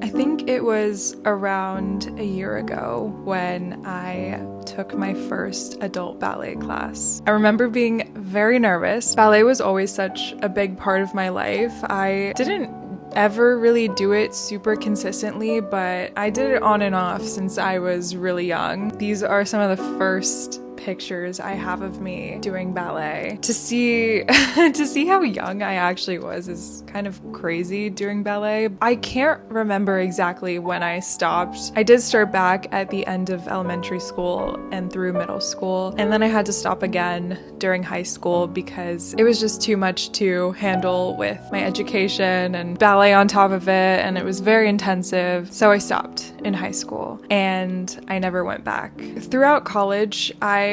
I think it was around a year ago when I took my first adult ballet class. I remember being very nervous. Ballet was always such a big part of my life. I didn't ever really do it super consistently, but I did it on and off since I was really young. These are some of the first pictures I have of me doing ballet. To see how young I actually was is kind of crazy doing ballet. I can't remember exactly when I stopped. I did start back at the end of elementary school and through middle school, and then I had to stop again during high school because it was just too much to handle with my education and ballet on top of it, and it was very intensive. So I stopped in high school and I never went back. Throughout college, I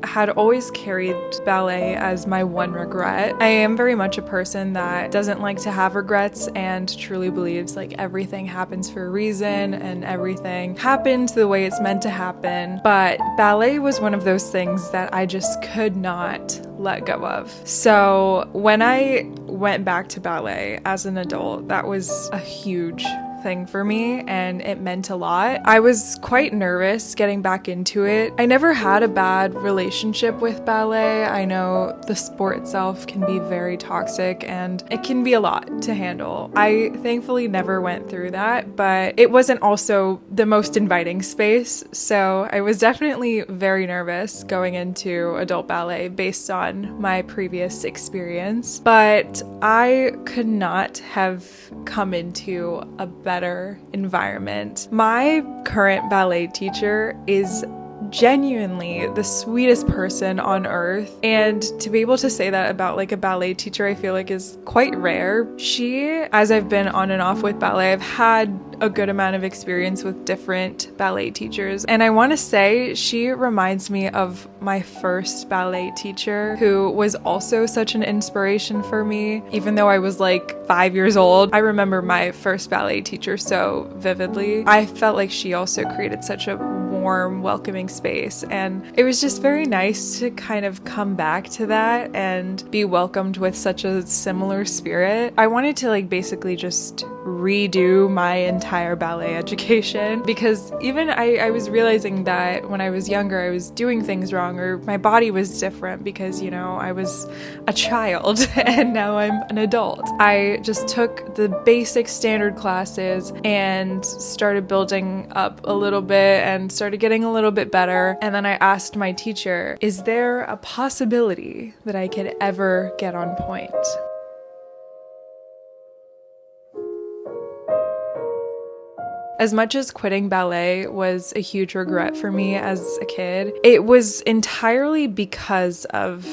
had always carried ballet as my one regret. I am very much a person that doesn't like to have regrets and truly believes like everything happens for a reason and everything happened the way it's meant to happen. But ballet was one of those things that I just could not let go of. So when I went back to ballet as an adult, that was a huge thing for me and it meant a lot. I was quite nervous getting back into it. I never had a bad relationship with ballet. I know the sport itself can be very toxic and it can be a lot to handle. I thankfully never went through that, but it wasn't also the most inviting space. So I was definitely very nervous going into adult ballet based on my previous experience, but I could not have come into a better environment. My current ballet teacher is genuinely the sweetest person on earth, and to be able to say that about like a ballet teacher I feel like is quite rare. She, as I've been on and off with ballet, I've had a good amount of experience with different ballet teachers, and I want to say she reminds me of my first ballet teacher, who was also such an inspiration for me even though I was like 5 years old. I remember my first ballet teacher so vividly. I felt like she also created such a warm, welcoming space, and it was just very nice to kind of come back to that and be welcomed with such a similar spirit. I wanted to like basically just redo my entire ballet education because even I was realizing that when I was younger I was doing things wrong, or my body was different because, you know, I was a child and now I'm an adult. I just took the basic standard classes and started building up a little bit and started getting a little bit better, and then I asked my teacher, is there a possibility that I could ever get on pointe? As much as quitting ballet was a huge regret for me as a kid, it was entirely because of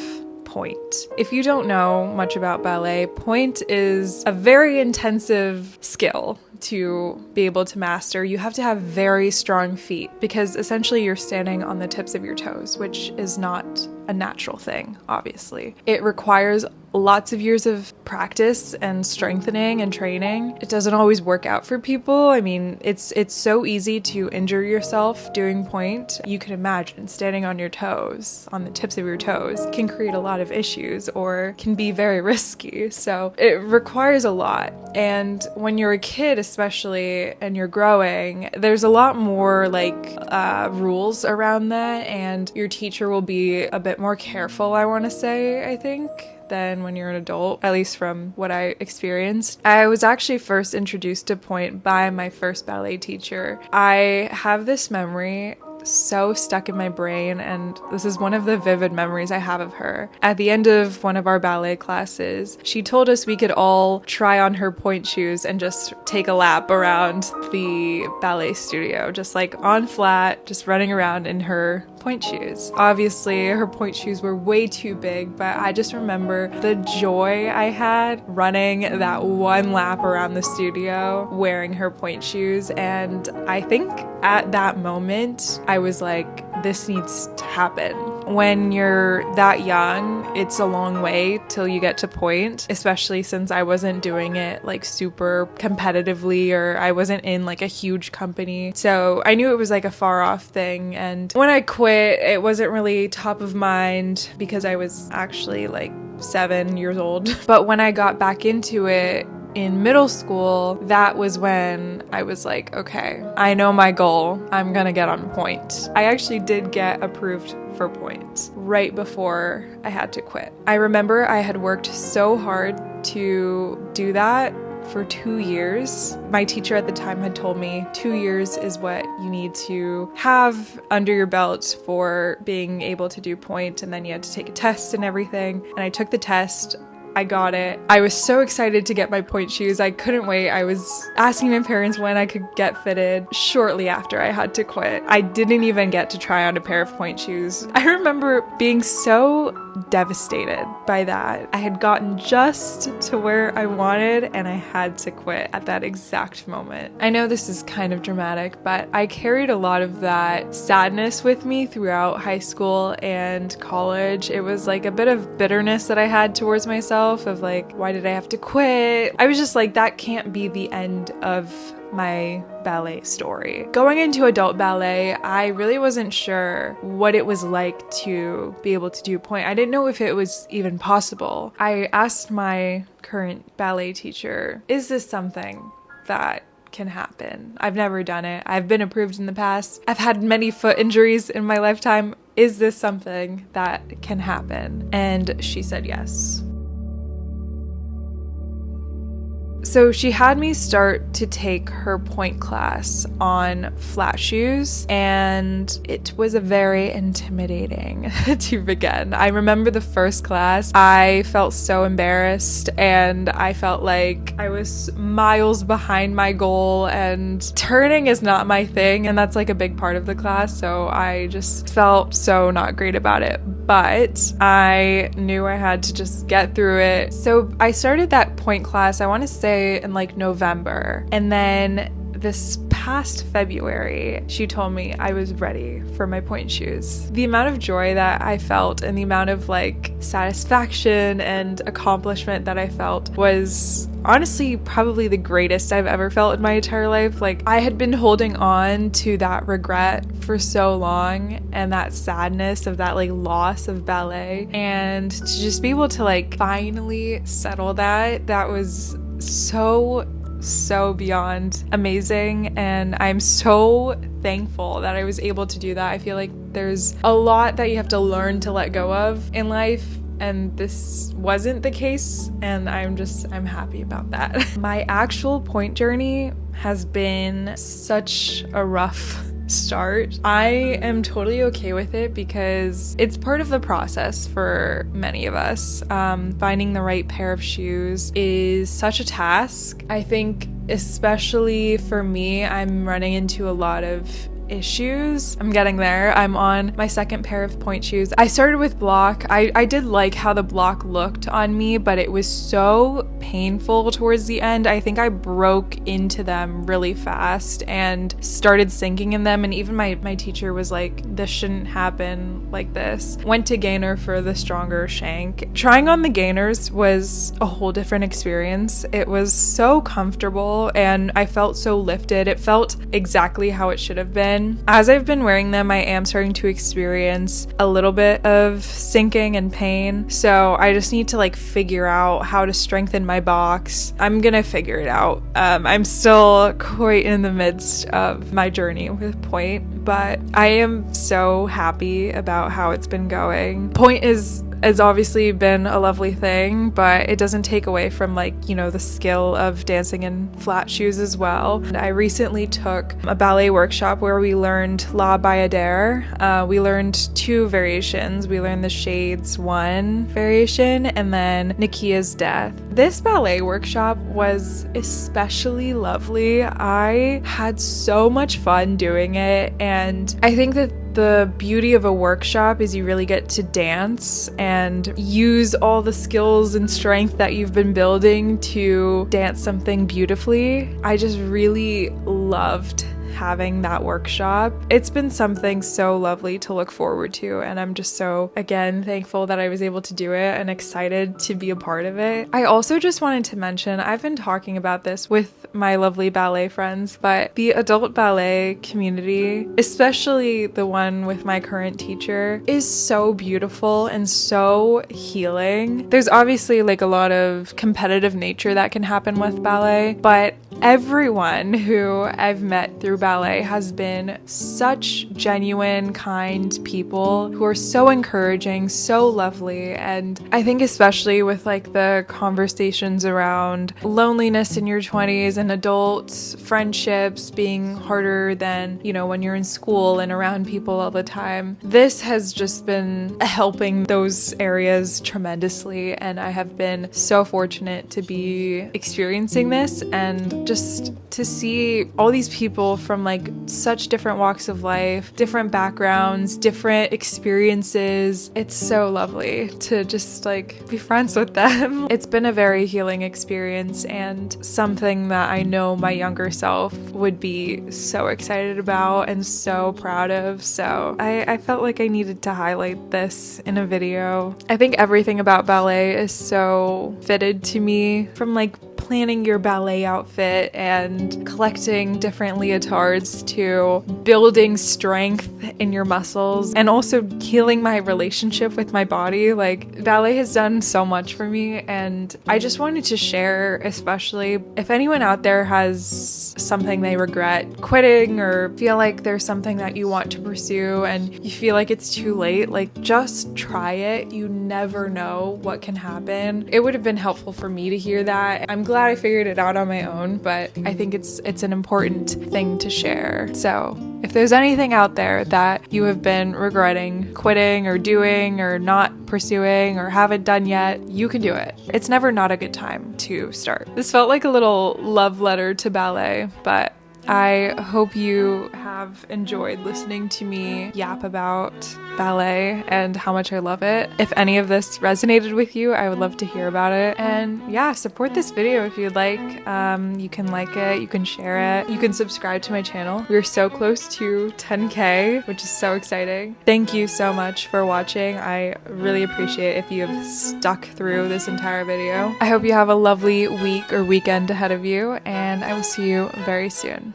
pointe. If you don't know much about ballet, pointe is a very intensive skill to be able to master. You have to have very strong feet because essentially you're standing on the tips of your toes, which is not a natural thing, obviously. It requires lots of years of practice and strengthening and training. It doesn't always work out for people. I mean, it's so easy to injure yourself doing pointe. You can imagine standing on your toes, on the tips of your toes, can create a lot of issues or can be very risky. So it requires a lot. And when you're a kid, especially, and you're growing, there's a lot more like rules around that, and your teacher will be a bit more careful, I want to say, I think, than when you're an adult, at least from what I experienced. I was actually first introduced to pointe by my first ballet teacher. I have this memory so stuck in my brain, and this is one of the vivid memories I have of her. At the end of one of our ballet classes, she told us we could all try on her pointe shoes and just take a lap around the ballet studio, just like on flat, just running around in her pointe shoes. Obviously, her pointe shoes were way too big, but I just remember the joy I had running that one lap around the studio wearing her pointe shoes, and I think at that moment, I was like, this needs to happen. When you're that young, it's a long way till you get to pointe, especially since I wasn't doing it like super competitively, or I wasn't in like a huge company. So I knew it was like a far off thing. And when I quit, it wasn't really top of mind because I was actually like 7 years old. But when I got back into it, in middle school, that was when I was like, okay, I know my goal. I'm gonna get on pointe. I actually did get approved for pointe right before I had to quit. I remember I had worked so hard to do that for 2 years. My teacher at the time had told me 2 years is what you need to have under your belt for being able to do pointe, and then you had to take a test and everything. And I took the test. I got it. I was so excited to get my pointe shoes. I couldn't wait. I was asking my parents when I could get fitted shortly after I had to quit. I didn't even get to try on a pair of pointe shoes. I remember being so devastated by that. I had gotten just to where I wanted and I had to quit at that exact moment. I know this is kind of dramatic, but I carried a lot of that sadness with me throughout high school and college. It was like a bit of bitterness that I had towards myself of like, why did I have to quit? I was just like, that can't be the end of my ballet story. Going into adult ballet, I really wasn't sure what it was like to be able to do pointe. I didn't know if it was even possible. I asked my current ballet teacher, is this something that can happen? I've never done it. I've been approved in the past. I've had many foot injuries in my lifetime. Is this something that can happen? And she said yes. So she had me start to take her pointe class on flat shoes, and it was a very intimidating to begin. I remember the first class, I felt so embarrassed and I felt like I was miles behind my goal, and turning is not my thing, and that's like a big part of the class, so I just felt so not great about it. But I knew I had to just get through it. So I started that pointe class, I want to say in like November, and then this past February, she told me I was ready for my pointe shoes. The amount of joy that I felt and the amount of like satisfaction and accomplishment that I felt was honestly probably the greatest I've ever felt in my entire life. Like, I had been holding on to that regret for so long and that sadness of that like loss of ballet, and to just be able to like finally settle that was so beyond amazing, and I'm so thankful that I was able to do that. I feel like there's a lot that you have to learn to let go of in life, and this wasn't the case, and I'm happy about that. My actual pointe journey has been such a rough start. I am totally okay with it because it's part of the process for many of us. Finding the right pair of shoes is such a task. I think especially for me, I'm running into a lot of issues. I'm getting there. I'm on my second pair of pointe shoes. I started with block. I did like how the block looked on me, but it was so painful towards the end. I think I broke into them really fast and started sinking in them, and even my teacher was like, this shouldn't happen like this. Went to gainer for the stronger shank. Trying on the gainers was a whole different experience. It was so comfortable and I felt so lifted. It felt exactly how it should have been. As I've been wearing them, I am starting to experience a little bit of sinking and pain. So I just need to like figure out how to strengthen my box. I'm gonna figure it out. I'm still quite in the midst of my journey with pointe, but I am so happy about how it's been going. Pointe has obviously been a lovely thing, but it doesn't take away from like, you know, the skill of dancing in flat shoes as well. And I recently took a ballet workshop where we learned La Bayadere. We learned 2 variations. We learned the Shades 1 variation and then Nikia's Death. This ballet workshop was especially lovely. I had so much fun doing it, and I think that the beauty of a workshop is you really get to dance and use all the skills and strength that you've been building to dance something beautifully. I just really loved having that workshop. It's been something so lovely to look forward to, and I'm just so, again, thankful that I was able to do it and excited to be a part of it. I also just wanted to mention, I've been talking about this with my lovely ballet friends, but the adult ballet community, especially the one with my current teacher, is so beautiful and so healing. There's obviously like a lot of competitive nature that can happen with ballet, but everyone who I've met through ballet has been such genuine, kind people who are so encouraging, so lovely. And I think especially with like the conversations around loneliness in your 20s and adult friendships being harder than, you know, when you're in school and around people all the time, this has just been helping those areas tremendously. And I have been so fortunate to be experiencing this and just to see all these people from like such different walks of life, different backgrounds, different experiences. It's so lovely to just like be friends with them. It's been a very healing experience and something that I know my younger self would be so excited about and so proud of. So I felt like I needed to highlight this in a video. I think everything about ballet is so fitted to me, from like planning your ballet outfit and collecting different leotards to building strength in your muscles and also healing my relationship with my body. Like, ballet has done so much for me, and I just wanted to share, especially if anyone out there has something they regret quitting or feel like there's something that you want to pursue and you feel like it's too late, like, just try it. You never know what can happen. It would have been helpful for me to hear that. I'm glad I figured it out on my own, but I think it's an important thing to share. So if there's anything out there that you have been regretting quitting or doing or not pursuing or haven't done yet, you can do it. It's never not a good time to start. This felt like a little love letter to ballet, but I hope you have enjoyed listening to me yap about ballet and how much I love it. If any of this resonated with you, I would love to hear about it. And yeah, support this video if you'd like. You can like it, you can share it, you can subscribe to my channel. We're so close to 10K, which is so exciting. Thank you so much for watching. I really appreciate if you have stuck through this entire video. I hope you have a lovely week or weekend ahead of you, and I will see you very soon.